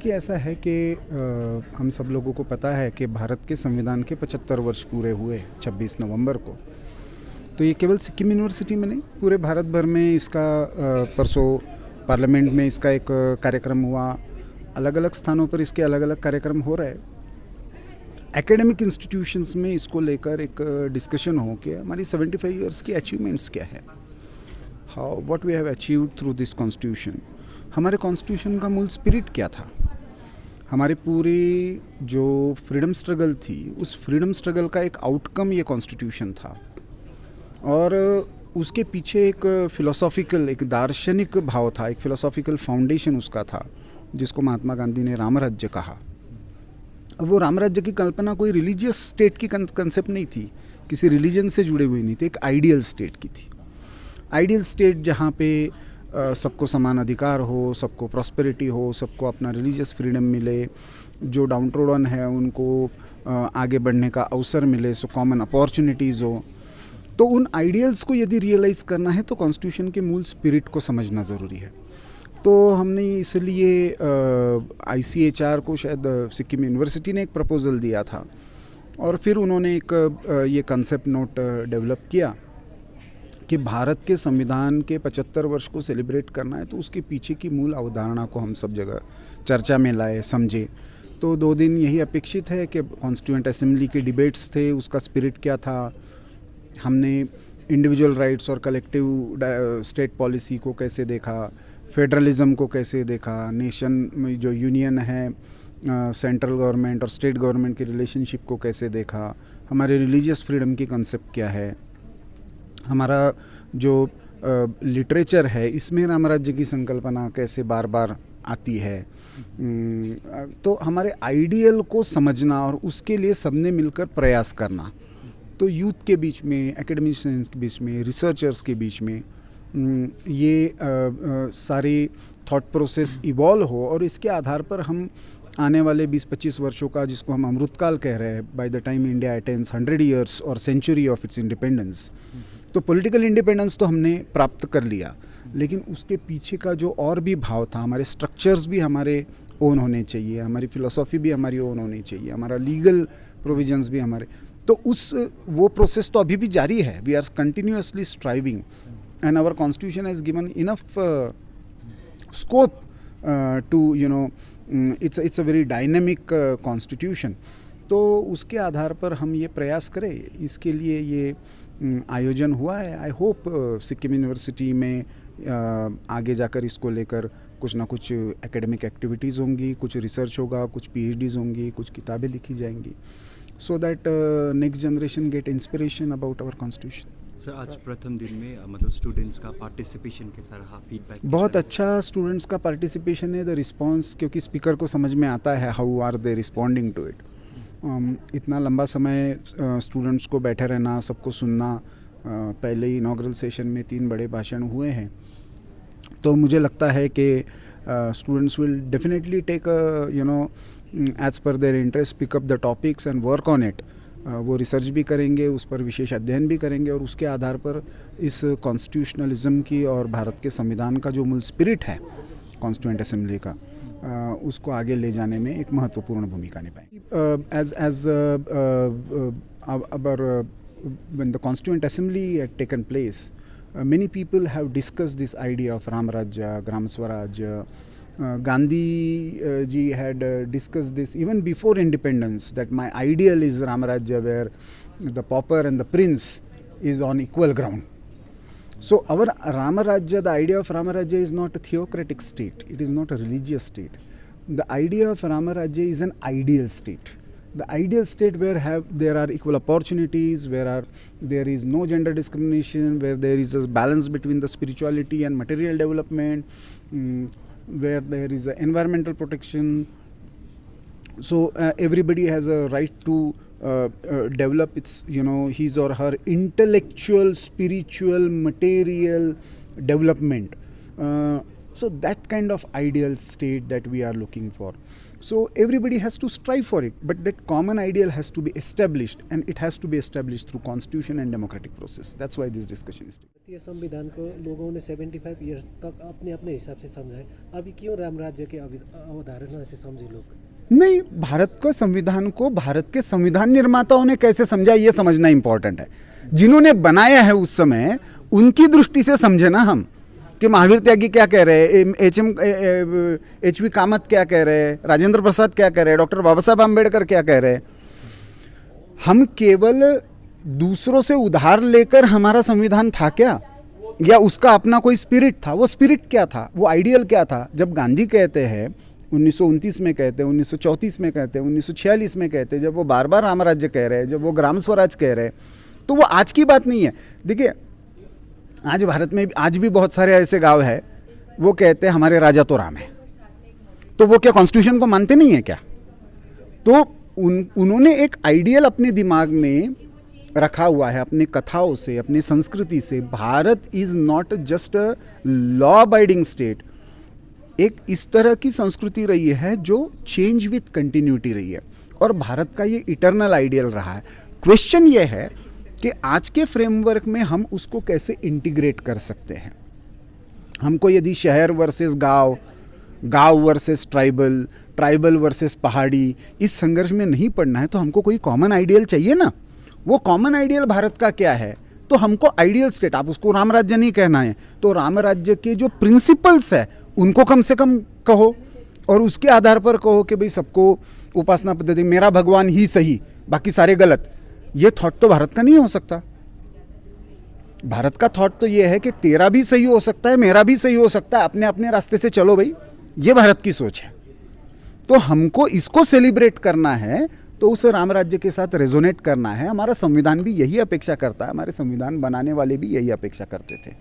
कि ऐसा है कि हम सब लोगों को पता है कि भारत के संविधान के 75 वर्ष पूरे हुए 26 नवंबर को। तो ये केवल सिक्किम यूनिवर्सिटी में नहीं, पूरे भारत भर में इसका परसों पार्लियामेंट में इसका एक कार्यक्रम हुआ। अलग अलग स्थानों पर इसके अलग अलग कार्यक्रम हो रहे हैं। एकेडमिक इंस्टीट्यूशंस में इसको लेकर एक डिस्कशन हो कि हमारी 75 इयर्स की अचीवमेंट्स क्या है, how what we have achieved through this constitution. हमारे कॉन्स्टिट्यूशन का मूल स्पिरिट क्या था, हमारे पूरी जो फ्रीडम स्ट्रगल थी उस फ्रीडम स्ट्रगल का एक आउटकम ये कॉन्स्टिट्यूशन था। और उसके पीछे एक फिलोसॉफिकल, एक दार्शनिक भाव था, एक फिलोसॉफिकल फाउंडेशन उसका था, जिसको महात्मा गांधी ने रामराज्य कहा। अब वो रामराज्य की कल्पना कोई रिलीजियस स्टेट की कंसेप्ट नहीं थी, किसी रिलीजन से जुड़े हुए नहीं थे, एक आइडियल स्टेट की थी। आइडियल स्टेट जहाँ पे सबको समान अधिकार हो, सबको प्रॉस्पेरिटी हो, सबको अपना रिलीजियस फ्रीडम मिले, जो डाउन ट्रोडन है उनको आगे बढ़ने का अवसर मिले, सो कॉमन अपॉर्चुनिटीज़ हो। तो उन आइडियल्स को यदि रियलाइज़ करना है तो कॉन्स्टिट्यूशन के मूल स्पिरिट को समझना ज़रूरी है। तो हमने इसलिए ICHR को शायद सिक्किम यूनिवर्सिटी ने एक प्रपोज़ल दिया था और फिर उन्होंने एक ये कंसेप्ट नोट डेवलप किया कि भारत के संविधान के 75 वर्ष को सेलिब्रेट करना है, तो उसके पीछे की मूल अवधारणा को हम सब जगह चर्चा में लाए, समझे। तो 2 दिन यही अपेक्षित है कि कॉन्स्टिट्यूएंट असेंबली के डिबेट्स थे, उसका स्पिरिट क्या था, हमने इंडिविजुअल राइट्स और कलेक्टिव स्टेट पॉलिसी को कैसे देखा, फेडरलिज्म को कैसे देखा, नेशन में जो यूनियन है, सेंट्रल गवर्नमेंट और स्टेट गवर्नमेंट की रिलेशनशिप को कैसे देखा, हमारे रिलीजियस फ्रीडम की कंसेप्ट क्या है, हमारा जो लिटरेचर है इसमें रामराज्य की संकल्पना कैसे बार बार आती है। तो हमारे आइडियल को समझना और उसके लिए सबने मिलकर प्रयास करना, तो यूथ के बीच में, एकेडमिशियंस के बीच में, रिसर्चर्स के बीच में ये सारी थॉट प्रोसेस इवॉल्व हो और इसके आधार पर हम आने वाले 20-25 वर्षों का, जिसको हम अमृतकाल कह रहे हैं, by the time India attains 100 years और सेंचुरी ऑफ इट्स इंडिपेंडेंस, तो पॉलिटिकल इंडिपेंडेंस तो हमने प्राप्त कर लिया, लेकिन उसके पीछे का जो और भी भाव था, हमारे स्ट्रक्चर्स भी हमारे ओन होने चाहिए, हमारी फिलॉसफी भी हमारी ओन होनी चाहिए, हमारा लीगल प्रोविजंस भी हमारे, तो वो प्रोसेस तो अभी भी जारी है। We are continuously striving and our constitution has given enough scope to it's a very dynamic constitution. तो उसके आधार पर हम ये प्रयास करें, इसके लिए ये आयोजन हुआ है। आई होप सिक्किम यूनिवर्सिटी में आगे जाकर इसको लेकर कुछ ना कुछ एकेडमिक एक्टिविटीज़ होंगी, कुछ रिसर्च होगा, कुछ PhDs होंगी, कुछ किताबें लिखी जाएंगी, so that next generation get inspiration about our constitution. Sir, आज प्रथम दिन में मतलब स्टूडेंट्स का पार्टिसिपेशन कैसा रहा, फीडबैक बहुत अच्छा स्टूडेंट्स का पार्टिसिपेशन है, द रिस्पांस, क्योंकि स्पीकर को समझ में आता है how are they responding to it. इतना लंबा समय स्टूडेंट्स को बैठे रहना, सबको सुनना, पहले ही इनॉग्रल सेशन में 3 बड़े भाषण हुए हैं, तो मुझे लगता है कि students will definitely take as per their interest pick up the topics and work on it. वो रिसर्च भी करेंगे, उस पर विशेष अध्ययन भी करेंगे और उसके आधार पर इस कॉन्स्टिट्यूशनलिज्म की और भारत के संविधान का जो मूल स्पिरिट है कॉन्स्टिट्यूएंट असेंबली का, उसको आगे ले जाने में एक महत्वपूर्ण भूमिका निभाएगी। As when the constituent assembly had taken place, many people have discussed this idea of Ram Rajya, Gram Swaraj. Gandhi ji had discussed this even before independence, that my ideal is Ram Rajya, where the pauper and the prince is on equal ground. So our Rama Rajya, the idea of Rama Rajya is not a theocratic state, it is not a religious state. The idea of Rama Rajya is an ideal state. The ideal state where there are equal opportunities, where there is no gender discrimination, where there is a balance between the spirituality and material development, where there is environmental protection. So everybody has a right to develop its, his or her intellectual, spiritual, material development. So that kind of ideal state that we are looking for. So everybody has to strive for it, but that common ideal has to be established, and it has to be established through constitution and democratic process. That's why this discussion is taking. भारतीय संविधान को लोगों ने 75 years तक अपने अपने हिसाब से समझाए, अभी क्यों राम राज्य के अवधारणा से समझे लोग? नहीं, भारत का संविधान को भारत के संविधान निर्माताओं ने कैसे समझा ये समझना इंपॉर्टेंट है। जिन्होंने बनाया है उस समय उनकी दृष्टि से समझे ना हम, कि महावीर त्यागी क्या कह रहे हैं, एच.वी. कामत क्या कह रहे हैं, राजेंद्र प्रसाद क्या कह रहे हैं, डॉक्टर बाबा साहब आम्बेडकर क्या कह रहे हैं। हम केवल दूसरों से उधार लेकर हमारा संविधान था क्या, या उसका अपना कोई स्पिरिट था? वो स्पिरिट क्या था, वो आइडियल क्या था? जब गांधी कहते हैं 1929 में कहते हैं, 1934 में कहते हैं, 1946 में कहते हैं, जब वो बार बार राम राज्य कह रहे हैं, जब वो ग्राम स्वराज कह रहे हैं, तो वो आज की बात नहीं है। देखिए, आज भारत में आज भी बहुत सारे ऐसे गांव हैं, वो कहते हैं हमारे राजा तो राम है, तो वो क्या कॉन्स्टिट्यूशन को मानते नहीं है क्या? तो उन्होंने एक आइडियल अपने दिमाग में रखा हुआ है, अपने कथाओं से, अपनी संस्कृति से। Bharat is not just a law abiding state, एक इस तरह की संस्कृति रही है जो चेंज विथ कंटिन्यूटी रही है, और भारत का ये इटर्नल आइडियल रहा है। क्वेश्चन ये है कि आज के फ्रेमवर्क में हम उसको कैसे इंटीग्रेट कर सकते हैं। हमको यदि शहर वर्सेस गांव, गांव वर्सेस ट्राइबल, ट्राइबल वर्सेस पहाड़ी, इस संघर्ष में नहीं पड़ना है, तो हमको कोई कॉमन आइडियल चाहिए ना। वो कॉमन आइडियल भारत का क्या है? तो हमको आइडियल स्टेट, आप उसको राम राज्य नहीं कहना है, तो राम राज्य के जो प्रिंसिपल्स है उनको कम से कम कहो, और उसके आधार पर कहो कि भाई सबको उपासना पद्धति, मेरा भगवान ही सही, बाकी सारे गलत। ये थॉट तो भारत का नहीं हो सकता। भारत का थॉट तो ये है कि तेरा भी सही हो सकता है, मेरा भी सही हो सकता है, अपने अपने रास्ते से चलो भाई। ये भारत की सोच है। तो हमको इसको सेलिब्रेट करना है, तो उस राम राज्य के साथ रेजोनेट करना है। हमारा संविधान भी यही अपेक्षा करता है, हमारे संविधान बनाने वाले भी यही अपेक्षा करते थे।